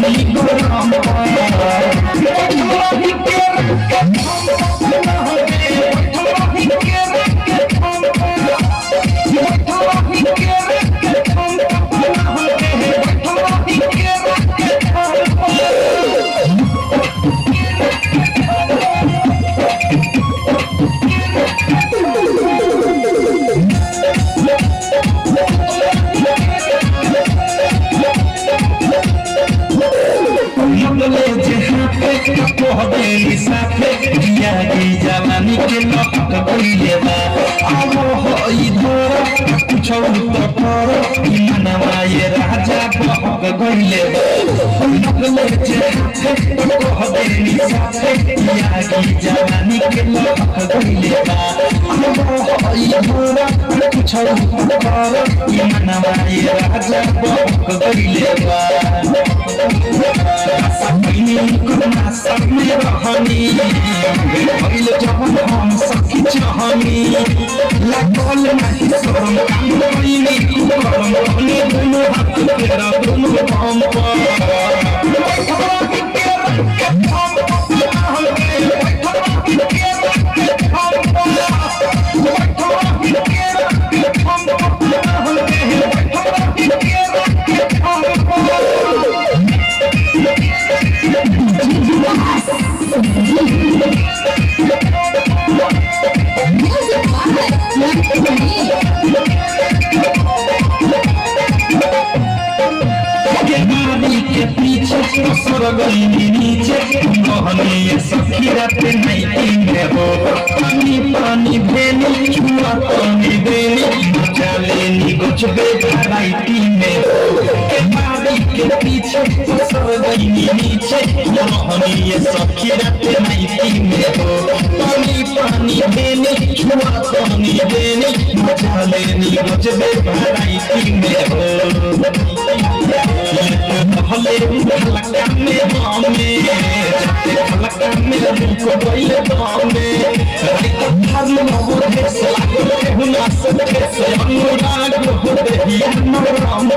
जवानी गरम जवानी के लक कइले बा आवो होई धर कुछ उतर मनवा ये राजा बहक गइले लगले जे कह देनी साथे यागी जवानी के लक कइले बा आवो होई धर कुछ उतर मनवा ये राजा बहक गइले बा सपनी कुना सब में रहनी भइल जवन हम सखी चाहनी लागल नाही शरम काम कइनी करम भने दुनु हाथ तेरा दुनु हम के पीछे सरगई नीचे कहनी सखी रात नहीं में हो पानी पानी भेनी छुआ पानी देनी चलेनी कुछ बेराइटी में के मारी के पीछे सरगई नीचे कहनी सखी रात नहीं में हो पानी पानी भेनी छुआ पानी देनी चलेनी कुछ बेराइटी में हो हले हलका में बामे हलका में रुको गइले बामे रात भर नवो देश लागो हुना सखे से अनुराग हो देहिया नरम